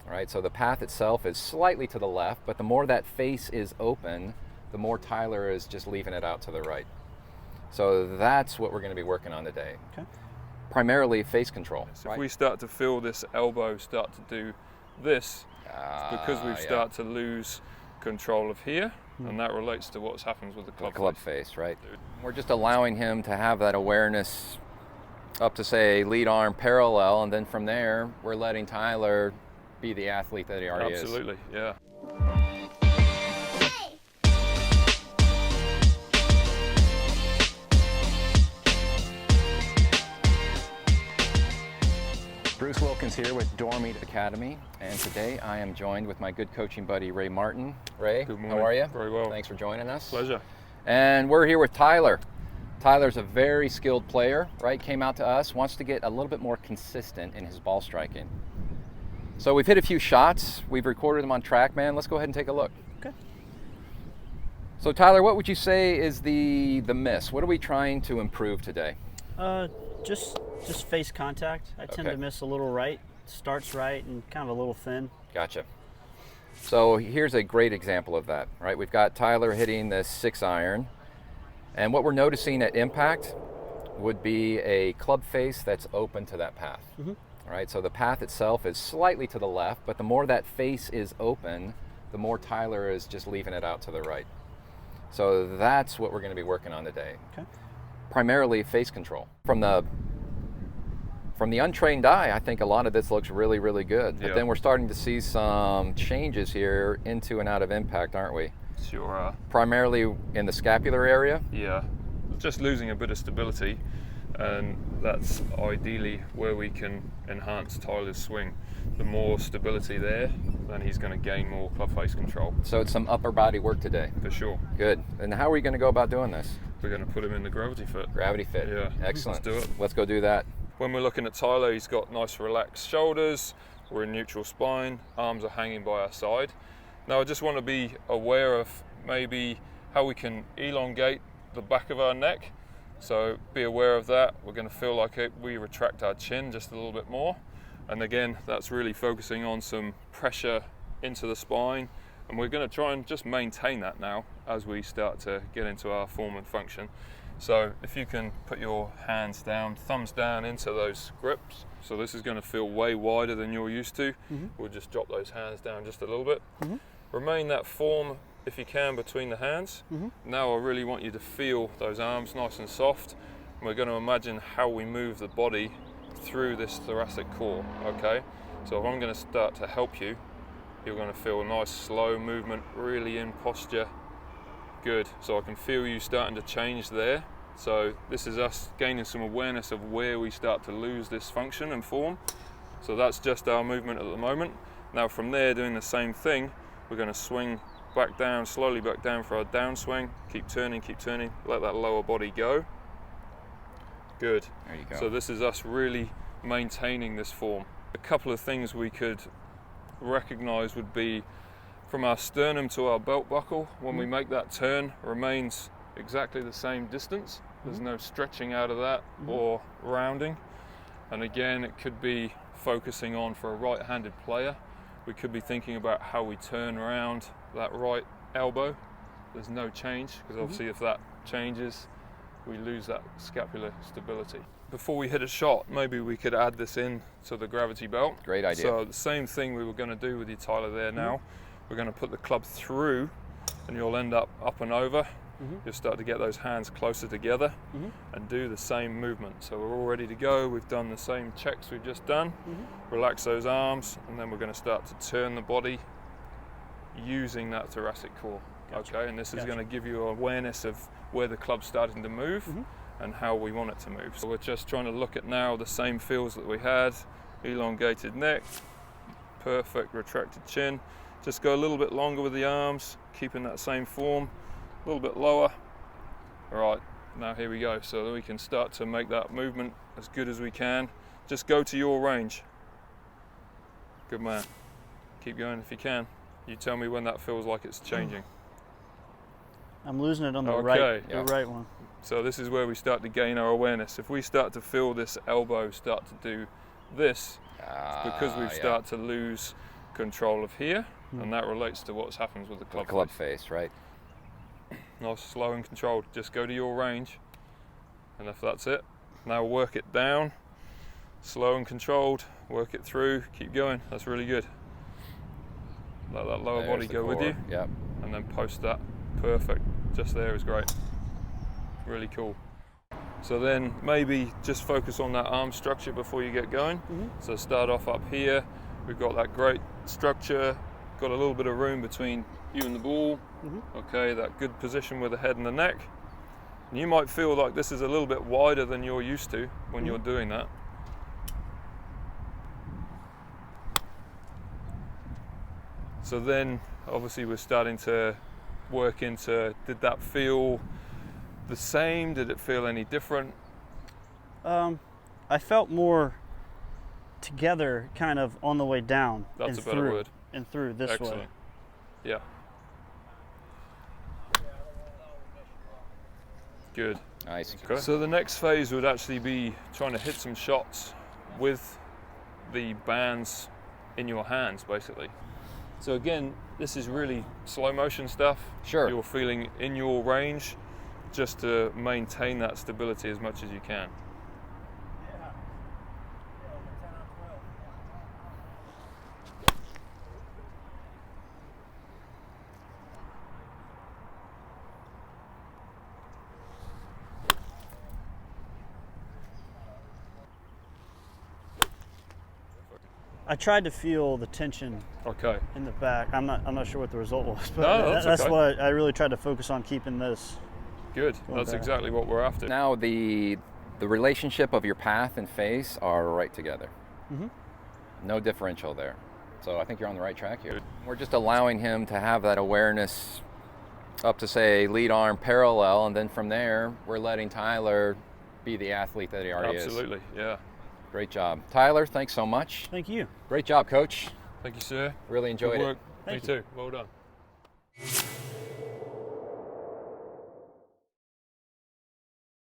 All right, so the path itself is slightly to the left, but the more that face is open, the more Tyler is just leaving it out to the right. So that's what we're going to be working on today. Okay. Primarily face control. So if we start to feel this elbow start to do this, it's because we've started to lose control of here, and that relates to what happens with the club face, right? We're just allowing him to have that awareness up to, say, lead arm parallel, and then from there, we're letting Tyler be the athlete that he already is. Absolutely, yeah. Bruce Wilkins here with Dormied Academy, and today I am joined with my good coaching buddy, Ray Martin. Ray, Good morning. How are you? Very well. Thanks for joining us. Pleasure. And we're here with Tyler. Tyler's a very skilled player, right? Came out to us, wants to get a little bit more consistent in his ball striking. So we've hit a few shots. We've recorded them on TrackMan. Let's go ahead and take a look. Okay. So Tyler, what would you say is the miss? What are we trying to improve today? Just face contact. I tend to miss a little right, starts right, and kind of a little thin. Gotcha. So here's a great example of that, right? We've got Tyler hitting this 6-iron, and what we're noticing at impact would be a club face that's open to that path. All right, so the path itself is slightly to the left, but the more that face is open, the more Tyler is just leaving it out to the right. So that's what we're going to be working on today. Okay. Primarily face control. From the untrained eye, I think a lot of this looks really, really good. But then we're starting to see some changes here into and out of impact, aren't we? Sure. Primarily in the scapular area? Yeah, just losing a bit of stability, and that's ideally where we can enhance Tyler's swing. The more stability there, then he's going to gain more club face control. So it's some upper body work today. For sure. Good. And how are we going to go about doing this? We're going to put him in the Gravityfit. Gravityfit. Yeah. Excellent. Let's do it. Let's go do that. When we're looking at Tyler, he's got nice relaxed shoulders, we're in neutral spine, arms are hanging by our side. Now I just want to be aware of maybe how we can elongate the back of our neck. So be aware of that. We're going to feel like we retract our chin just a little bit more. And again, that's really focusing on some pressure into the spine. And we're going to try and just maintain that now as we start to get into our form and function. So if you can put your hands down, thumbs down into those grips. So this is going to feel way wider than you're used to. We'll just drop those hands down just a little bit. Remain that form if you can between the hands. Now I really want you to feel those arms nice and soft. And we're going to imagine how we move the body through this thoracic core, okay? So if I'm going to start to help you, you're going to feel a nice slow movement, really in posture. Good, so I can feel you starting to change there. So this is us gaining some awareness of where we start to lose this function and form. So that's just our movement at the moment. Now from there, doing the same thing, we're going to swing back down, slowly back down for our downswing. Keep turning, let that lower body go. Good. There you go. So this is us really maintaining this form. A couple of things we could recognize would be from our sternum to our belt buckle, when we make that turn, remains exactly the same distance. There's no stretching out of that or rounding. And again, it could be focusing on, for a right-handed player, we could be thinking about how we turn around that right elbow. There's no change, because obviously if that changes, we lose that scapular stability. Before we hit a shot, maybe we could add this in to the gravity belt. Great idea. So the same thing we were going to do with your Tyler there now. We're going to put the club through, and you'll end up and over. You'll start to get those hands closer together and do the same movement. So we're all ready to go. We've done the same checks we've just done. Relax those arms, and then we're going to start to turn the body using that thoracic core. Okay, and this is going to give you awareness of where the club's starting to move and how we want it to move. So we're just trying to look at now the same feels that we had. Elongated neck, perfect retracted chin. Just go a little bit longer with the arms, keeping that same form, a little bit lower. All right, now here we go. So that we can start to make that movement as good as we can. Just go to your range. Good man. Keep going if you can. You tell me when that feels like it's changing. I'm losing it on the Okay. the right one. So this is where we start to gain our awareness. If we start to feel this elbow start to do this, it's because we've started to lose control of here, and that relates to what happens with the club, Club face, right? Nice, slow and controlled. Just go to your range, and if that's it, now work it down. Slow and controlled, work it through, keep going. That's really good. Let that lower There's body the go with core. you, Yep. and then post that. Perfect. Just there is great. Really cool. So then maybe just focus on that arm structure before you get going. So start off up here. We've got that great structure, got a little bit of room between you and the ball. Okay, that good position with the head and the neck. And you might feel like this is a little bit wider than you're used to when you're doing that. So then obviously we're starting to work into, did that feel the same? Did it feel any different? I felt more together, kind of on the way down. That's and a better through, word. And through this Excellent. way. Yeah. Good. Nice. Okay. So the next phase would actually be trying to hit some shots with the bands in your hands, basically. So again, this is really slow motion stuff. Sure. You're feeling in your range just to maintain that stability as much as you can. I tried to feel the tension Okay. in the back. I'm not sure what the result was, but No, that's okay. what I really tried to focus on, keeping this. Good. That's back. exactly what we're after. Now the relationship of your path and face are right together. No differential there. So I think you're on the right track here. Good. We're just allowing him to have that awareness up to, say, lead arm parallel, and then from there we're letting Tyler be the athlete that he already is. Absolutely. Yeah. Great job. Tyler, thanks so much. Thank you. Great job, Coach. Thank you, sir. Really enjoyed Good it. work. Thank Me you. too. Well done.